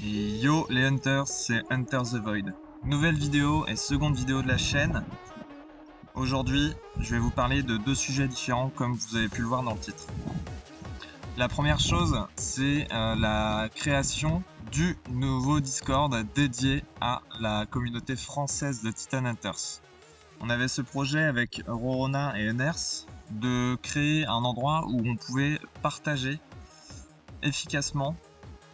Et yo les hunters, c'est Hunter the Void. Nouvelle vidéo et seconde vidéo de la chaîne. Aujourd'hui, je vais vous parler de deux sujets différents comme vous avez pu le voir dans le titre. La première chose, c'est la création du nouveau Discord dédié à la communauté française de Titan Hunters. On avait ce projet avec Rorona et Eners de créer un endroit où on pouvait partager efficacement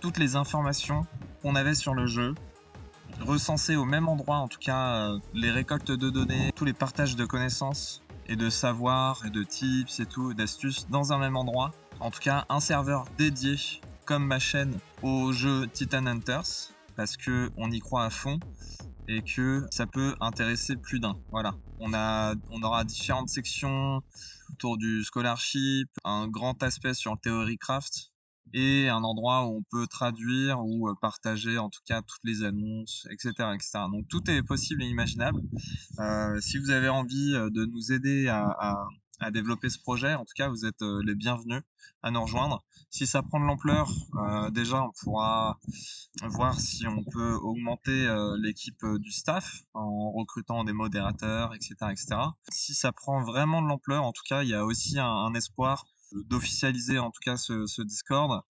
toutes les informations qu'on avait sur le jeu, recenser au même endroit, en tout cas les récoltes de données, tous les partages de connaissances et de savoir et de tips et tout, d'astuces dans un même endroit. En tout cas, un serveur dédié comme ma chaîne au jeu Titan Hunters parce que on y croit à fond et que ça peut intéresser plus d'un. Voilà, on aura différentes sections autour du scholarship, un grand aspect sur le theorycraft et un endroit où on peut traduire ou partager en tout cas toutes les annonces, etc. etc. Donc tout est possible et imaginable. Si vous avez envie de nous aider à développer ce projet, en tout cas vous êtes les bienvenus à nous rejoindre. Si ça prend de l'ampleur, déjà on pourra voir si on peut augmenter l'équipe du staff en recrutant des modérateurs, etc., etc. Si ça prend vraiment de l'ampleur, en tout cas, il y a aussi un espoir d'officialiser en tout cas ce Discord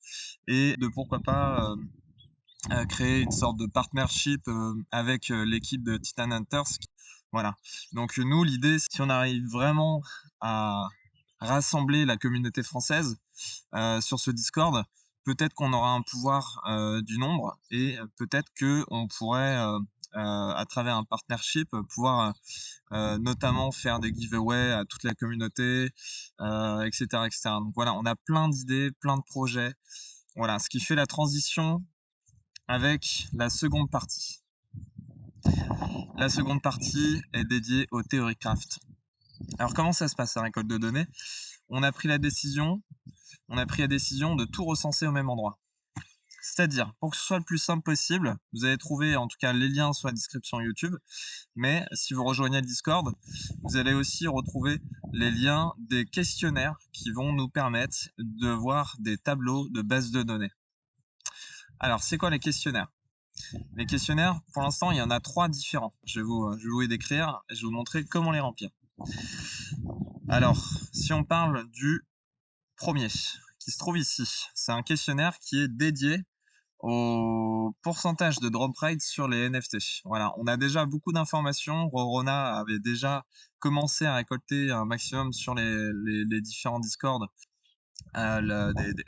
et de pourquoi pas créer une sorte de partnership avec l'équipe de Titan Hunters. Voilà. Donc nous, l'idée, si on arrive vraiment à rassembler la communauté française sur ce Discord, peut-être qu'on aura un pouvoir du nombre et peut-être que on pourrait à travers un partnership pouvoir notamment faire des giveaways à toute la communauté, etc., etc. Donc voilà, on a plein d'idées, plein de projets. Voilà, ce qui fait la transition avec la seconde partie. La seconde partie est dédiée au Theorycraft. Alors comment ça se passe la récolte de données? On a pris la décision de tout recenser au même endroit. C'est-à-dire, pour que ce soit le plus simple possible, vous allez trouver en tout cas les liens sur la description YouTube, mais si vous rejoignez le Discord, vous allez aussi retrouver les liens des questionnaires qui vont nous permettre de voir des tableaux de base de données. Alors, c'est quoi les questionnaires? Les questionnaires, pour l'instant, il y en a 3 différents. Je vais vous les décrire et je vais vous montrer comment les remplir. Alors, si on parle du premier, qui se trouve ici, c'est un questionnaire qui est dédié au pourcentage de drop rate sur les NFT. Voilà, on a déjà beaucoup d'informations. Rorona avait déjà commencé à récolter un maximum sur les différents Discord,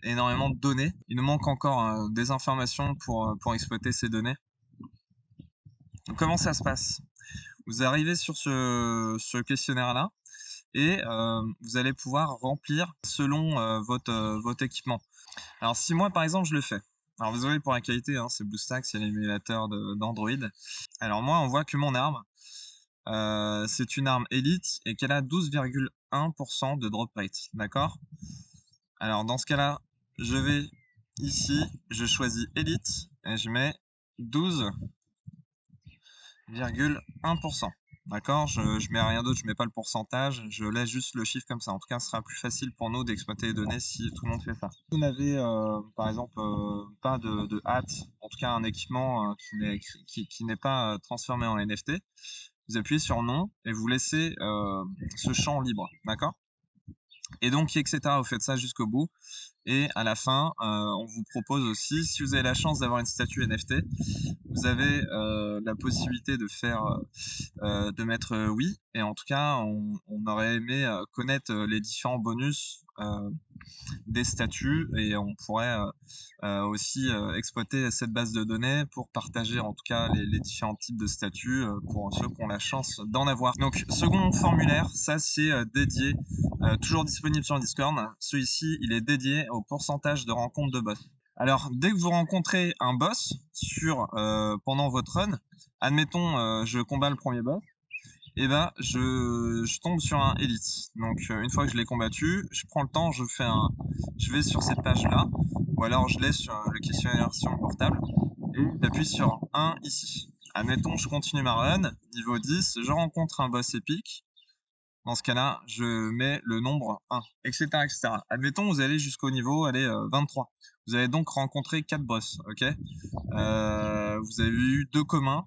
énormément de données. Il nous manque encore des informations pour exploiter ces données. Donc, comment ça se passe? Vous arrivez sur ce questionnaire-là et vous allez pouvoir remplir selon votre équipement. Alors si moi par exemple je le fais, alors désolé pour la qualité, hein, c'est BlueStacks, c'est l'émulateur d'Android. Alors moi on voit que mon arme, c'est une arme Elite et qu'elle a 12,1% de drop rate, d'accord? Alors dans ce cas-là, je vais ici, je choisis Elite et je mets 12,1%. D'accord, je mets rien d'autre, je mets pas le pourcentage, je laisse juste le chiffre comme ça. En tout cas, ce sera plus facile pour nous d'exploiter les données si tout le monde fait ça. Si vous n'avez par exemple pas de hâte, en tout cas un équipement qui n'est pas transformé en NFT, vous appuyez sur non et vous laissez ce champ libre, d'accord? Et donc, etc. Vous faites ça jusqu'au bout. Et à la fin, on vous propose aussi, si vous avez la chance d'avoir une statue NFT, vous avez la possibilité de faire, de mettre oui. Et en tout cas, on aurait aimé connaître les différents bonus des statuts et on pourrait aussi exploiter cette base de données pour partager en tout cas les différents types de statuts pour ceux qui ont la chance d'en avoir. Donc second formulaire, ça c'est dédié, toujours disponible sur le Discord. Celui-ci, il est dédié au pourcentage de rencontres de boss. Alors dès que vous rencontrez un boss pendant votre run, admettons je combats le premier boss, et ben je tombe sur un élite. Donc une fois que je l'ai combattu, je prends le temps, je vais sur cette page là, ou alors je laisse sur le questionnaire sur mon portable et j'appuie sur 1 ici. Admettons, je continue ma run, niveau 10, je rencontre un boss épique. Dans ce cas-là, je mets le nombre 1, etc., etc. Admettons, vous allez jusqu'au niveau 23. Vous avez donc rencontré 4 boss, ok. Vous avez eu 2 communs,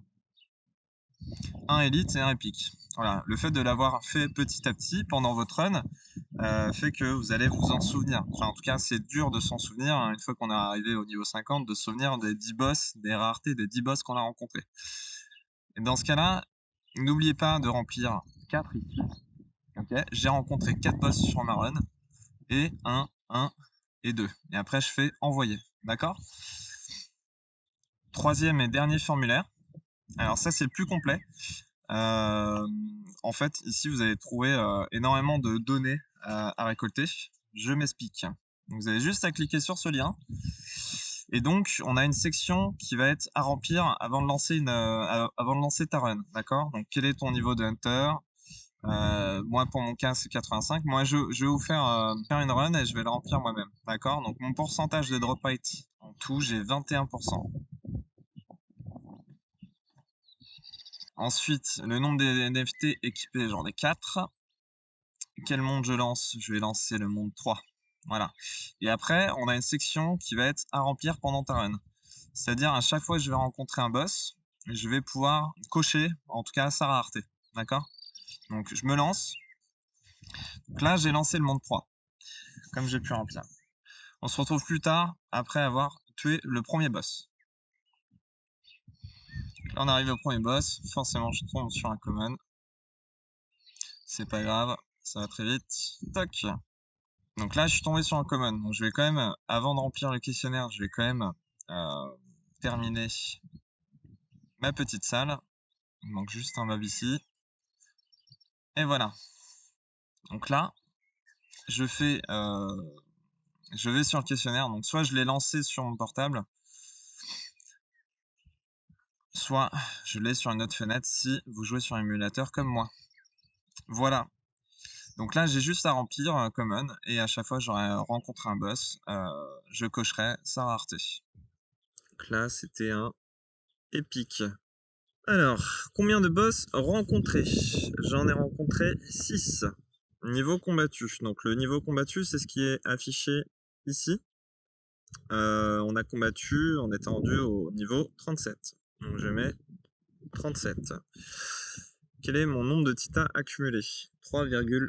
un élite et un épique. Voilà, le fait de l'avoir fait petit à petit pendant votre run fait que vous allez vous en souvenir. Enfin, en tout cas, c'est dur de s'en souvenir, hein, une fois qu'on est arrivé au niveau 50, de se souvenir des 10 boss, des raretés des 10 boss qu'on a rencontrés. Et dans ce cas-là, n'oubliez pas de remplir 4 ici. Okay. J'ai rencontré 4 boss sur ma run, et 1 et 2. Et après, je fais envoyer. D'accord? Troisième et dernier formulaire. Alors ça, c'est le plus complet. En fait, ici, vous allez trouver énormément de données à récolter. Je m'explique. Vous avez juste à cliquer sur ce lien. Et donc, on a une section qui va être à remplir avant de lancer ta run. D'accord? Donc, quel est ton niveau de Hunter? Moi, pour mon cas, c'est 85. Moi, je vais vous faire une run et je vais le remplir moi-même. D'accord? Donc, mon pourcentage de drop rate en tout, j'ai 21%. Ensuite, le nombre des NFT équipés, j'en ai 4. Quel monde je lance? Je vais lancer le monde 3. Voilà. Et après, on a une section qui va être à remplir pendant ta run. C'est-à-dire, à chaque fois que je vais rencontrer un boss, je vais pouvoir cocher, en tout cas, sa rareté. D'accord? Donc, je me lance. Donc là, j'ai lancé le monde 3, comme j'ai pu remplir. On se retrouve plus tard, après avoir tué le premier boss. Là, on arrive au premier boss. Forcément, je tombe sur un common. C'est pas grave, ça va très vite. Toc. Donc là, je suis tombé sur un common. Donc je vais quand même, avant de remplir le questionnaire, je vais quand même terminer ma petite salle. Il manque juste un mob ici. Et voilà. Donc là, je vais sur le questionnaire. Donc soit je l'ai lancé sur mon portable, soit je l'ai sur une autre fenêtre si vous jouez sur un émulateur comme moi. Voilà. Donc là, j'ai juste à remplir un common et à chaque fois j'aurai rencontré un boss, je cocherai sa rareté. Donc là, c'était un épique. Alors, combien de boss rencontrés? J'en ai rencontré 6. Niveau combattu. Donc le niveau combattu, c'est ce qui est affiché ici. On a combattu, on est rendu au niveau 37. Donc je mets 37. Quel est mon nombre de titans accumulés? 3,1.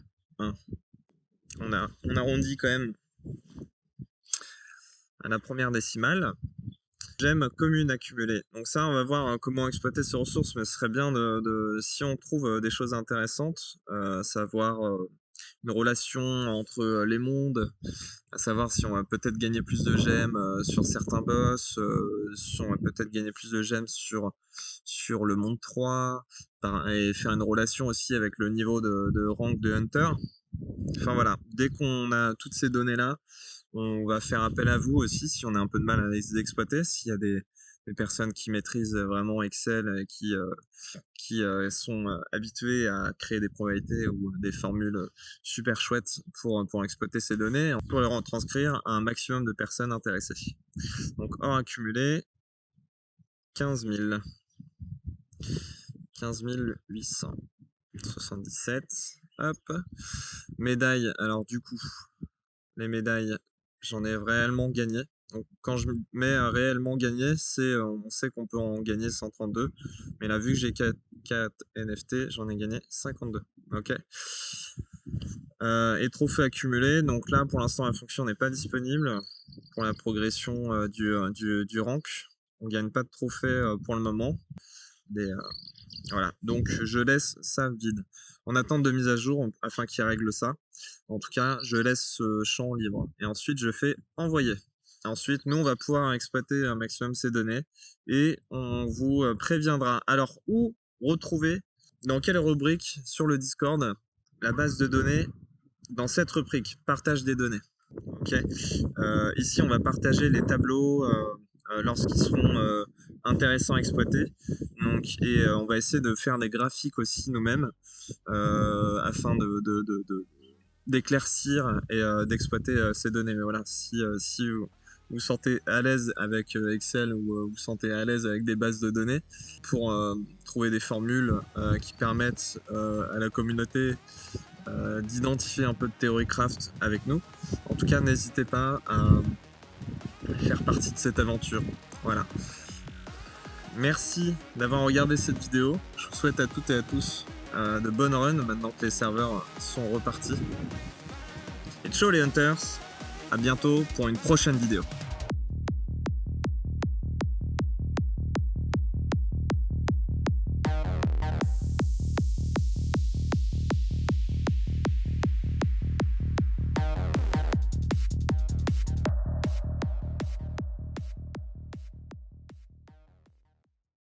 On arrondit quand même à la première décimale. Gemmes communes accumulées. Donc ça, on va voir comment exploiter ces ressources, mais ce serait bien si on trouve des choses intéressantes, savoir une relation entre les mondes, à savoir si on va peut-être gagner plus de gemmes sur certains boss, si on va peut-être gagner plus de gemmes sur le monde 3, et faire une relation aussi avec le niveau de rank de Hunter. Enfin voilà, dès qu'on a toutes ces données-là, on va faire appel à vous aussi si on a un peu de mal à les exploiter, s'il y a des personnes qui maîtrisent vraiment Excel et qui sont habituées à créer des probabilités ou des formules super chouettes pour exploiter ces données, pour les retranscrire à un maximum de personnes intéressées. Donc or accumulé, 15 000. 15 877. Hop. Médailles, alors du coup, les médailles, j'en ai réellement gagné. Donc, quand je mets réellement gagné, on sait qu'on peut en gagner 132. Mais là, vu que j'ai 4 NFT, j'en ai gagné 52. Ok. Et trophées accumulés. Donc là, pour l'instant, la fonction n'est pas disponible pour la progression du rank. On ne gagne pas de trophées pour le moment. Voilà, donc je laisse ça vide en attente de mise à jour afin qu'il règle ça. En tout cas, je laisse ce champ libre et ensuite je fais envoyer. Ensuite, nous on va pouvoir exploiter un maximum ces données et on vous préviendra. Alors, où retrouver, dans quelle rubrique sur le Discord, la base de données? Dans cette rubrique, partage des données. Ok. Ici, on va partager les tableaux lorsqu'ils seront intéressants à exploiter. Donc, et on va essayer de faire des graphiques aussi nous-mêmes afin d'éclaircir et d'exploiter ces données. Mais voilà, si vous vous sentez à l'aise avec Excel ou vous vous sentez à l'aise avec des bases de données pour trouver des formules qui permettent à la communauté d'identifier un peu de théorie craft avec nous. En tout cas, n'hésitez pas faire partie de cette aventure. Voilà. Merci d'avoir regardé cette vidéo. Je vous souhaite à toutes et à tous de bonnes runs maintenant que les serveurs sont repartis. Et ciao les hunters, à bientôt pour une prochaine vidéo.